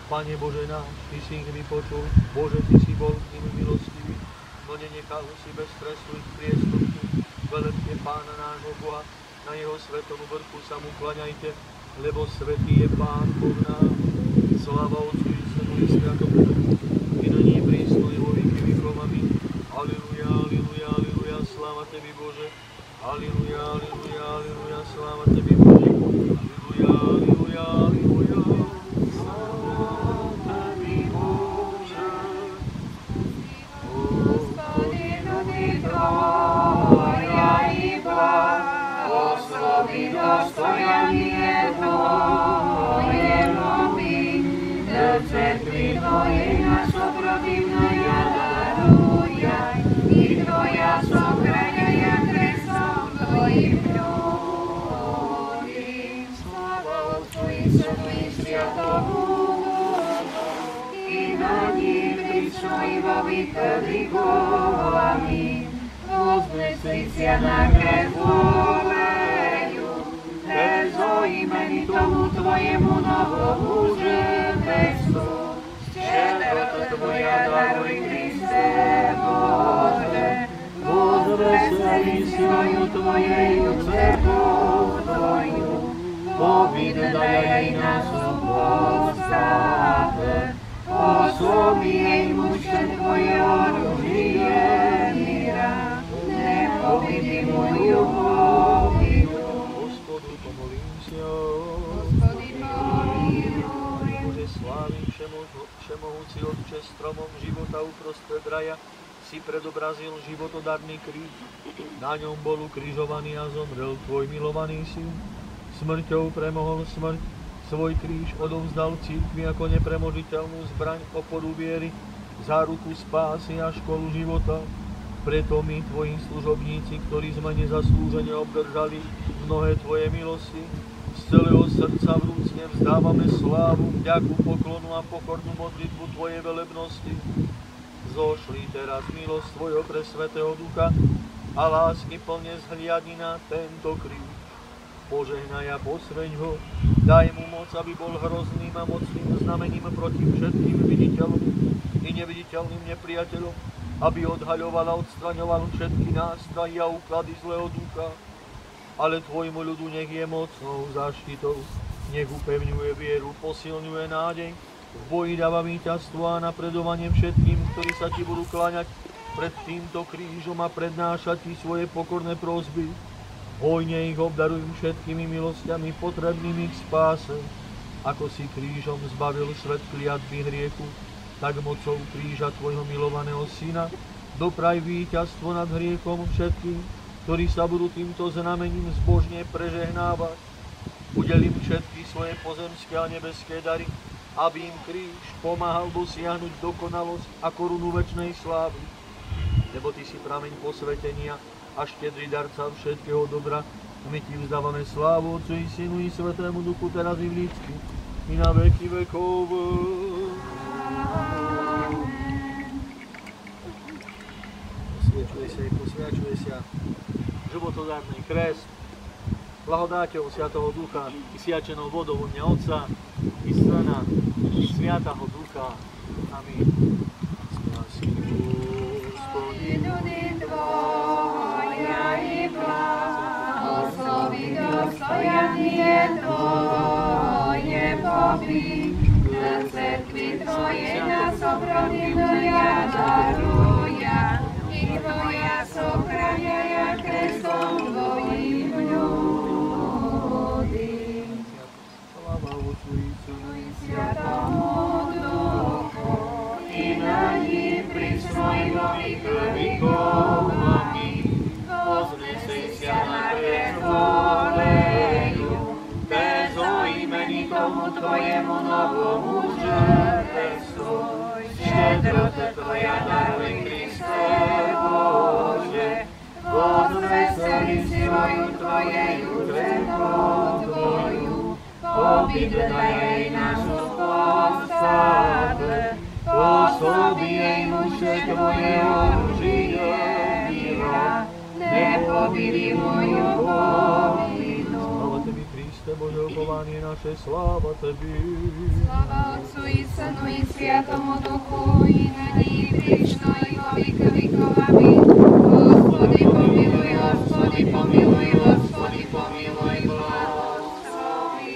Pane Bože náš, Ty si ich vypočul, Bože, Ty si bol k nim milostivý, no nenechal si bez trestu ich priestupky. Velepte Pána nášho Boha, na Jeho svetom vrchu sa mu klaňajte, lebo svätý je Pán Boh náš. Sláva Otcu i Synu i Svätému Duchu, i nyní prísnu i vo veky vekov. Amen. Aleluja, aleluja, aleluja, sláva Tebi Bože. Aleluja, aleluja, aleluja, sláva Tebi Bože. Aleluja, aleluja, aleluja. Dostojanie Tvoje moby, do cerkvi Tvojej nás oprotivná darujaj, i Tvoja sochraňa ja krestom Tvojim ľudím. Sláva Otcu i Synu i Svätému Duchu, i na ní prišlo i vo veky vekov. Amen. Voznesicia na krev Bezo imeni tomu Tvojemu novomu žebesu, štědroto Tvoja daruj Kriste Bože, vozveseli svoju Tvojeju cerkvu Tvoju, povidaj našu postavę, osłobi jej mušen Tvoje oružije mira, nepovidi moju povidu. Bože slávy, všemohúci Otče, stromom života uprostred raja si predobrazil životodarný kríž. Na ňom bol ukrižovaný a zomrel Tvoj milovaný syn. Smrťou premohol smrť, svoj kríž odovzdal cirkvi ako nepremožiteľnú zbraň oporu viery. záruku spásy a školu života. Preto my, tvoji služobníci, ktorí sme nezaslúžene obdržali mnohé tvoje milosti, z celého srdca vrúcne vzdávame slávu, vďaku, poklonu a pokornú modlitbu tvojej velebnosti. Zošli teraz milosť tvojho presvätého Ducha a lásky plne zhliadni na tento kríž. Požehnaj a posveď ho, daj mu moc, aby bol hrozným a mocným znamením proti všetkým viditeľným i neviditeľným nepriateľom, aby odhaľoval a odstraňoval všetky nástrahy a úklady zlého ducha. Ale tvojmu ľudu nech je mocnou záštitou, nech upevňuje vieru, posilňuje nádej, v boji dáva víťazstvo a napredovanie všetkým, ktorí sa ti budú kláňať pred týmto krížom a prednášať ti svoje pokorné prosby. Hojne ich obdaruj všetkými milosťami potrebnými k spáse. Ako si krížom zbavil svet kliatby hriechu, tak mocou kríža tvojho milovaného syna dopraj víťazstvo nad hriechom všetkým, ktorí sa budú týmto znamením zbožne prežehnávať. Udelím všetky svoje pozemské a nebeské dary, aby im kríž pomáhal dosiahnuť dokonalosť a korunu večnej slávy. Lebo ty si prameň posvetenia a štedrý darca všetkého dobra, my ti vzdávame slávu Otcu i Synu i Svätému Duchu, teraz i vždycky, i na veky vekov. Posviačuje sa životodárny kresť, blahodáťou Svätého Ducha i siačenou vodou u mňa Otca i Syna i Svätého Ducha. Amen. Spásy Gospodin. Благослови достояние Твое, Божий, для церкви Твоей нас оправдывая, даруя, и Твоя сохраняя крестом Твоим люди. Слава Отцу и Сыну и Святому Духу, и ныне присно и во веки веков. Аминь. Вознесися на престолею, безоименикову Твоему новому жертву. Щедрота Твоя даруй, Христе Боже, возвесели силою Твоею Твою, обидная и нашу поставь, пособи ей муше Твое оружие мира, не побери мою повину. Слава Тебе, Христе, Боже, упование наше, слава Тебе. Слава Отцу и Сыну и Святому Духу, и ныне и присно, и во веки веков. Аминь. Господи помилуй, Господи помилуй, Господи помилуй, благослови.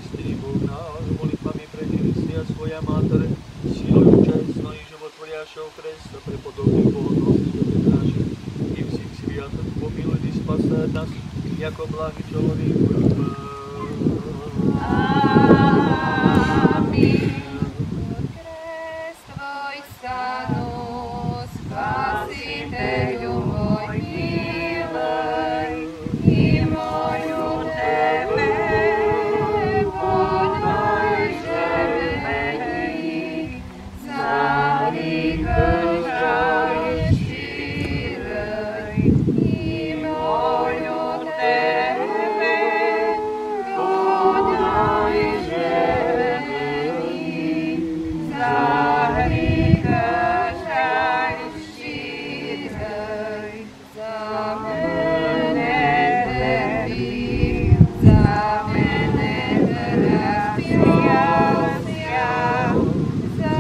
Истинный Бог наш, молитвами пречистия Своя Матерь, силою честной и животворящего креста, преподобных богоносителей наших, и всех святых помилуй и спасай нас, яко благий человек. Аминь. Крест Твой стану, Спасителю мой милый, и молю Тебе, подай же мне за грех щедрый, и молю Тебе, подай же мне за грех щедрый, за мене терпів, за мене терпівся, за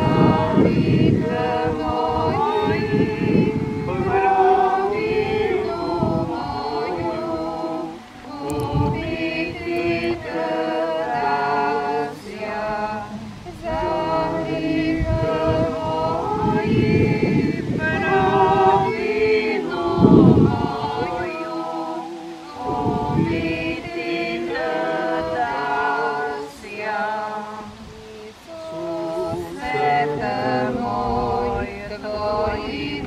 гріх мої, провину мою, убити дався, за гріх мої, провину мою, убити дався. Ісусе мой, Твої